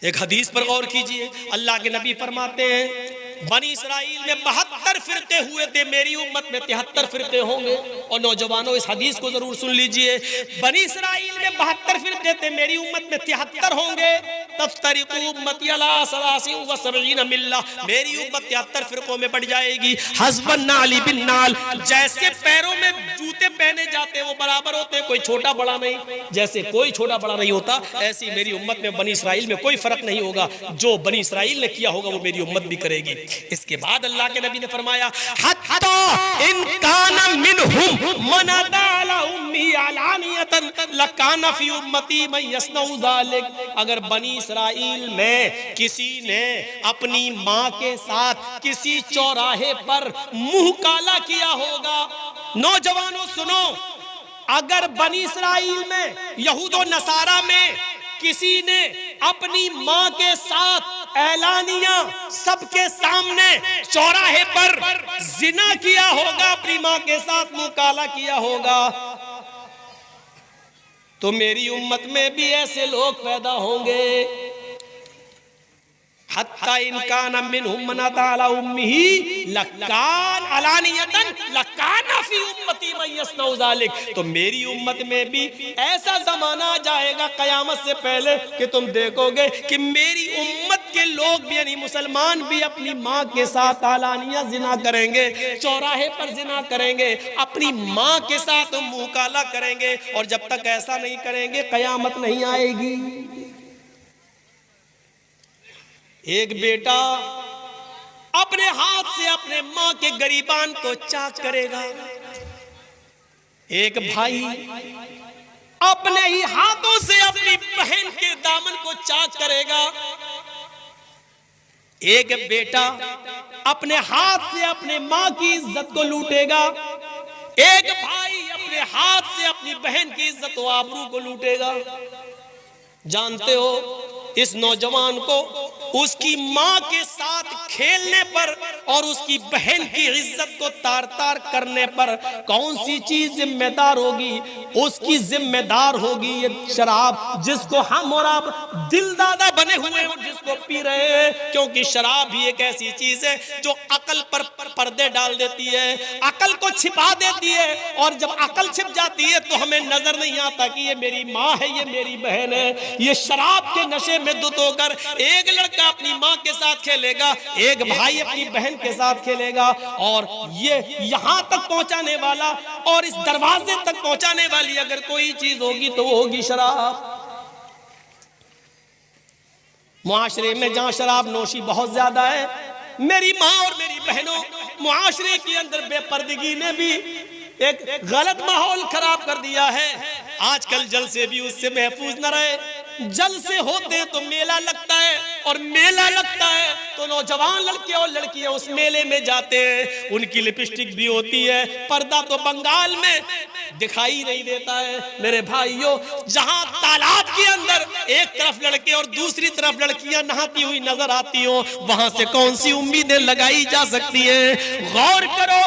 एक हदीस पर गौर कीजिए, अल्लाह के नबी फरमाते हैं बनी इसराइल में 72 फिरके हुए थे, मेरी उम्मत में 73 फिरके होंगे। और नौजवानों इस हदीस को जरूर सुन लीजिए, बनी इसराइल में 72 फिरके थे, मेरी उम्मत में 73 होंगे। तफ्तरिकु उम्मती अला सलासिन व सबईन मिल्ला, मेरी उम्मत 73 फिरकों में बढ़ जाएगी। हस्बन नाली बिन नाल, जैसे पैरों में जूते पहने जाते वो बराबर होते, कोई छोटा बड़ा नहीं, जैसे कोई छोटा बड़ा नहीं होता, ऐसी मेरी उम्मत में बनी इसराइल में कोई फर्क नहीं होगा। जो बनी इसराइल ने किया होगा वो मेरी उम्मत भी करेगी। इसके बाद अल्लाह के नबी ने फरमाया हत्ता इन काना मिनहुम मन अला उम्मी अलानियतन लकाना फी उम्मती मन यसनउ ज़ालिक, अगर बनी इसराइल में किसी ने अपनी माँ के साथ किसी चौराहे पर मुंह काला किया होगा। नौजवानों सुनो, अगर बनी इसराइल में यहूद और नसारा में किसी ने अपनी माँ के साथ ऐलानिया सबके सामने चौराहे पर जिना किया होगा, अपनी माँ के साथ मुंह काला किया होगा, तो मेरी उम्मत में भी ऐसे लोग पैदा होंगे। हत्ता इनकान मिनहुम मन अला उम्मिही लकान अलानियतन लकाना फी उम्मती मन यसनउ ज़ालिक, तो मेरी उम्मत में भी ऐसा जमाना आ जाएगा कयामत से पहले कि तुम देखोगे कि मेरी उम्मत के लोग भी यानी मुसलमान भी अपनी माँ के साथ आलानिया जिना करेंगे, चौराहे पर जिना करेंगे, अपनी माँ के साथ मुंह काला करेंगे। और जब तक ऐसा नहीं करेंगे कयामत नहीं आएगी। एक बेटा अपने हाथ से अपने माँ के गरीबान को चाक करेगा, एक भाई अपने ही हाथों से अपनी बहन के दामन को चाक करेगा, एक बेटा अपने हाथ से अपने माँ की इज्जत को लूटेगा, एक भाई अपने हाथ से अपनी बहन की इज्जत व आबरू को लूटेगा। जानते हो, इस नौजवान को उसकी माँ के साथ खेलने पर और उसकी बहन की इज्जत को तार तार करने पर कौन सी चीज जिम्मेदार होगी? उसकी जिम्मेदार होगी ये शराब, जिसको हम और आप दिल दादा बने हुए हैं जिसको पी रहे हैं। क्योंकि शराब भी एक ऐसी चीज है जो अकल पर पर्दे डाल देती है, अकल को छिपा देती है, और जब अकल छिप जाती है तो हमें नजर नहीं आता कि ये मेरी माँ है, ये मेरी बहन है। ये शराब के नशे में धुत होकर एक लड़का अपनी माँ के साथ खेलेगा, एक भाई अपनी बहन के साथ खेलेगा, और ये यहां तक पहुंचाने वाला और इस दरवाजे तक पहुंचाने वाली अगर कोई चीज होगी तो वो होगी शराब। मुआशरे में जहां शराब नोशी बहुत ज्यादा है, मेरी माँ और मेरी बहनों, मुआशरे के अंदर बेपर्दगी ने भी एक गलत माहौल खराब कर दिया है। आजकल जल से भी उससे महफूज न रहे। जल से होते हैं तो मेला लगता है, और मेला लगता है तो नौजवान लड़के और लड़कियां उस मेले में जाते हैं, उनकी लिपस्टिक भी होती है, पर्दा तो बंगाल में दिखाई नहीं देता है। मेरे भाइयों, जहां तालाब के अंदर एक तरफ लड़के और दूसरी तरफ लड़कियां नहाती हुई नजर आती हो, वहां से कौन सी उम्मीदें लगाई जा सकती है? गौर करो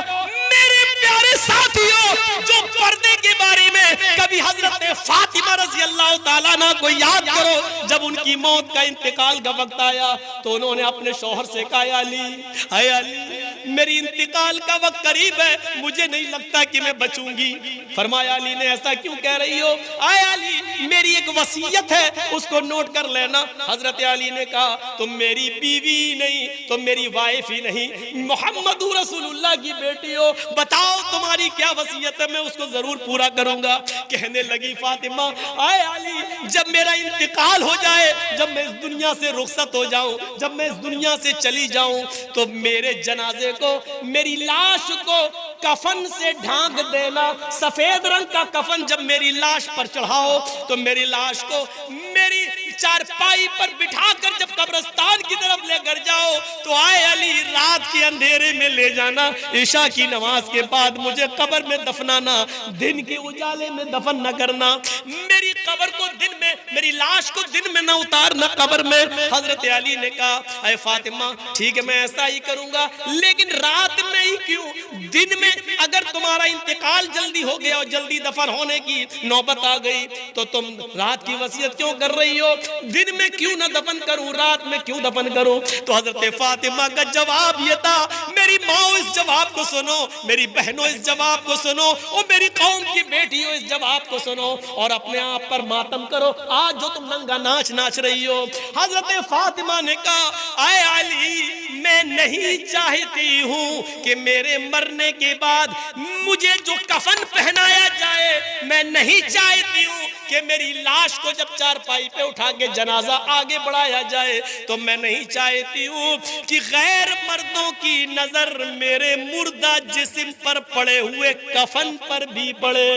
मेरे प्यारे साथियों, जो पर्दे के बारे में कभी हजरत फातिमा रज़ी अल्लाह ताला अन्हा को याद करो, जब उनकी मौत का इंतकाल का वक्त आया तो उन्होंने अपने शौहर से कहा, अली मेरी इंतकाल का वक्त करीब है, मुझे नहीं लगता कि मैं बचूंगी। फरमाया, अली ने ऐसा क्यों कह रही हो? अली मेरी एक वसीयत है, उसको नोट कर लेना। हजरत अली ने कहा, तुम मेरी बीवी नहीं, तुम मेरी वाइफ ही नहीं, मोहम्मद रसूलुल्लाह की बेटी हो, बताओ तुम्हारी क्या वसीयत है, मैं उसको जरूर पूरा करूंगा। कहने लगी फातिमा, आए अली जब मेरा इंतकाल हो जाए, जब मैं इस दुनिया से रुखसत हो जाऊं, जब मैं इस दुनिया से चली जाऊं, तो मेरे जनाजे को, मेरी लाश को कफन से ढांक देना। सफेद रंग का कफन जब मेरी लाश पर चढ़ाओ तो मेरी लाश को मेरी चारपाई पर बिठाकर जब कब्रिस्तान की तरफ लेकर जाओ तो आए अली रात के अंधेरे में ले जाना, ईशा की नमाज के बाद मुझे कब्र में दफनाना, दिन के उजाले में दफन न करना, मेरी कब्र को दिन में, मेरी लाश को दिन में न उतारना कब्र में। हजरत अली ने कहा, अरे फातिमा ठीक है मैं ऐसा ही करूंगा, लेकिन रात में ही क्यों? दिन में अगर तुम्हारा इंतकाल जल्दी हो गया और जल्दी दफन होने की नौबत आ गई तो तुम रात की वसीयत क्यों कर रही हो? दिन में क्यों ना दफन करूं, रात में क्यों दफन करूं? तो हजरत फातिमा का जवाब ये था, मेरी माओ इस जवाब को सुनो, मेरी बहनों इस जवाब को सुनो, और मेरी कौम की बेटियों इस जवाब को सुनो, और अपने आप पर मातम करो आज जो तुम नंगा नाच नाच रही हो। हजरत फातिमा ने कहा, आए अली, मैं नहीं चाहती हूं कि मेरे मरने के बाद मुझे जो कफन पहनाया जाए, मैं नहीं चाहती हूं कि मेरी लाश को जब चारपाई पे उठा के जनाजा आगे बढ़ाया जाए, तो मैं नहीं चाहती हूं कि गैर मर्दों की नजर मेरे मुर्दा जिस्म पर पड़े हुए कफन पर भी पड़े।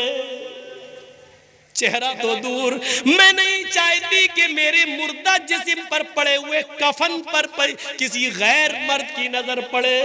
चेहरा तो दूर, मैं नहीं चाहती कि मेरे मुर्दा जिस्म पर पड़े हुए कफन पर किसी गैर मर्द की नजर पड़े,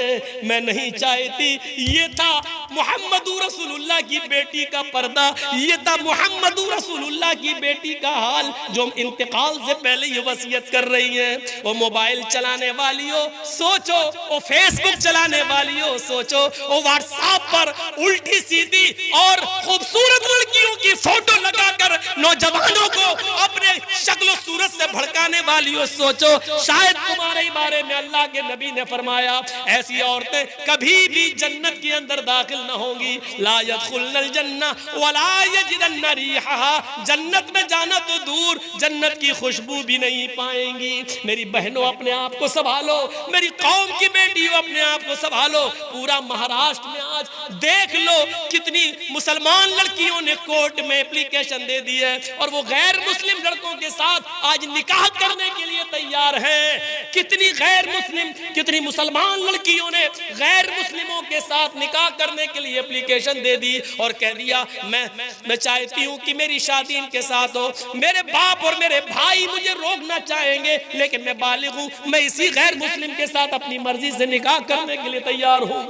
मैं नहीं चाहती। ये था मुहम्मदुर रसूलुल्लाह की बेटी का पर्दा, ये था मुहम्मदुर रसूलुल्लाह की बेटी का हाल, जो इंतकाल से पहले ये वसीयत कर रही है। वो मोबाइल चलाने वाली हो सोचो, वो फेसबुक चलाने वाली हो सोचो, वो व्हाट्सएप पर उल्टी सीधी और खूबसूरत लड़कियों की फोटो कर नौजवानों को अपने शक्ल सूरत से भड़काने वाली हो सोचो, शायद तुम्हारे बारे में अल्लाह के नबी ने फरमाया, ऐसी औरतें कभी भी जन्नत के अंदर दाखिल न होंगी। ला यदखुलनल जन्नह वला यजिदन्न रिहा, जन्नत में जाना तो दूर, जन्नत की खुशबू भी नहीं पाएंगी। मेरी बहनों, अपने आप को संभालो, मेरी कौम की बेटियों, अपने आप को संभालो। पूरा महाराष्ट्र में आज देख लो कितनी मुसलमान लड़कियों ने कोर्ट में एप्लीकेशन दे दी है, और वो गैर मुस्लिम लड़कों के साथ आज निकाह करने के लिए तैयार हैं। कितनी गैर मुस्लिम, कितनी मुसलमान लड़कियों ने गैर मुस्लिमों के साथ निकाह करने के लिए एप्लीकेशन दे दी और कह दिया, मैं चाहती हूं कि मेरी शादी इनके साथ हो। मेरे बाप और मेरे भाई मुझे रोकना चाहेंगे, लेकिन मैं बालिग हूं, मैं इसी गैर मुस्लिम के साथ अपनी मर्जी से निकाह करने के लिए तैयार हूं।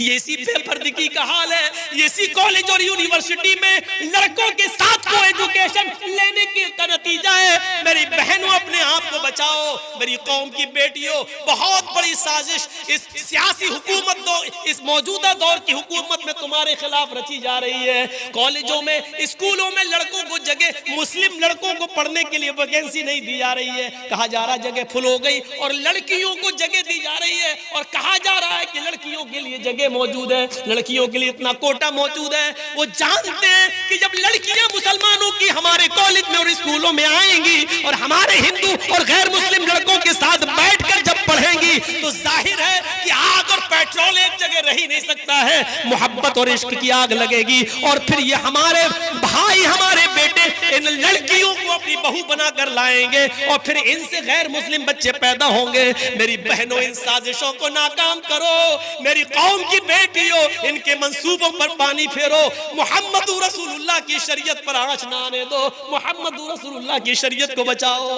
ये इसी बेपर्दगी का हाल है, ये इसी कॉलेज और यूनिवर्सिटी में लड़कों के साथ को एजुकेशन लेने का नतीजा है। मेरी बहनों, अपने आप को बचाओ, मेरी कौम की बेटियों, बहुत बड़ी साजिश इस सियासी हुकूमत इस मौजूदा दौर की हुकूमत में तुम्हारे खिलाफ रची जा रही है। कॉलेजों में, स्कूलों में लड़कों को जगह, मुस्लिम लड़कों को पढ़ने के लिए वैकेंसी नहीं दी जा रही है, कहा जा रहा जगह फुल हो गई, और लड़कियों को जगह दी जा रही है और कहा जा रहा है कि लड़कियों के लिए जगह मौजूद है, लड़कियों के लिए इतना कोटा मौजूद है। वो जानते हैं कि जब लड़कियां मुसलमानों की हमारे कॉलेज में और स्कूलों में आएंगी और हमारे हिंदू और गैर मुस्लिम लड़कों के साथ बैठकर जब पढ़ेंगी, तो जाहिर है कि आग और पेट्रोल एक जगह रह ही नहीं सकता है, मोहब्बत और इश्क की आग लगेगी, और फिर ये हमारे भाई, हमारे बेटे इन लड़कियों को अपनी बहू बनाकर लाएंगे, और फिर इनसे गैर मुस्लिम बच्चे पैदा होंगे। मेरी बहनों, इन साजिशों को नाकाम करो, मेरी कौम की बेटियों, इनके मंसूबों पर पानी फेरो, मुहम्मदुर रसूलुल्लाह की शरीयत पर आंच ना आने दो, मुहम्मदुर रसूलुल्लाह की शरीयत को बचाओ,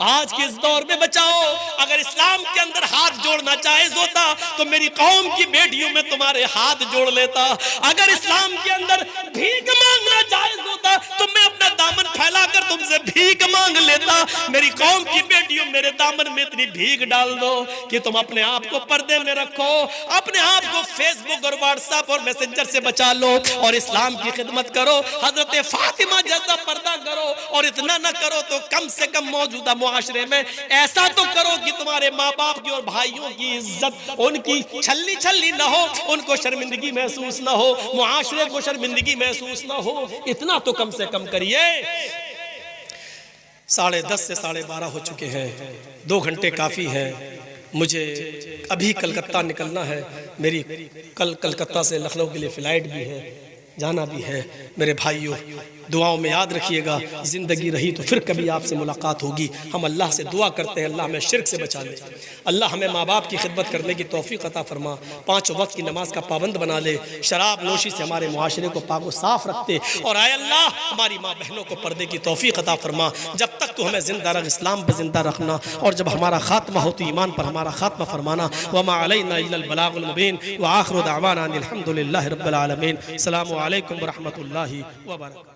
आज के इस दौर में बचाओ। अगर इस्लाम के अंदर हाथ जोड़ना जायज होता तो मेरी कौम की बेटियों में तुम्हारे हाथ जोड़ लेता। अगर इस्लाम के अंदर भीख मांगना जायज होता तो मैं अपना दामन फैलाकर तुमसे भीख मांग लेता। मेरी कौम की बेटियों, मेरे दामन में इतनी भीख डाल दो कि तुम अपने आप को पर्दे में रखो, अपने आप को फेसबुक और व्हाट्सएप और मैसेंजर से बचा लो और इस्लाम की खिदमत करो, हजरत फातिमा जैसा पर्दा करो। और इतना न करो तो कम से कम मौजूदा मुआशरे में ऐसा तो करो कि तुम्हारे माँ बाप की और भाइयों की इज्जत, उनकी छल्ली छल्ली ना हो, उनको शर्मिंदगी महसूस ना हो, मुआशरे को शर्मिंदगी महसूस ना हो, इतना तो कम से कम करिए। 10:30 से 12:30 हो चुके हैं, 2 घंटे काफ़ी है। मुझे अभी कलकत्ता निकलना है, मेरी कल कलकत्ता से लखनऊ के लिए फ़्लाइट भी है, जाना भी है। मेरे भाइयों, दुआओं में याद रखिएगा, ज़िंदगी रही तो फिर कभी आपसे मुलाकात होगी। हम अल्लाह से दुआ करते हैं, अल्लाह हमें शिर्क से बचा ले, अल्लाह हमें माँ बाप की खिदमत करने की तौफीक अता फरमा, 5 वक्त की नमाज का पाबंद बना ले, शराब नोशी से हमारे मुआशरे को पाक व साफ रखते, और आए अल्लाह हमारी माँ बहनों को पर्दे की तौफीक अता फरमा। जब तक तो हमें ज़िंदा रख, इस्लाम पर ज़िंदा रखना, और जब हमारा खात्मा हो तो ईमान पर हमारा खात्मा फरमाना। वमा अलैना इल्लल बलागुल मुबीन व आखिरु दअवाना अनिल हम्दुलिल्लाहि रब्बिल आलमीन। अस्सलामु अलैकुम व रहमतुल्लाहि व बरकातहू।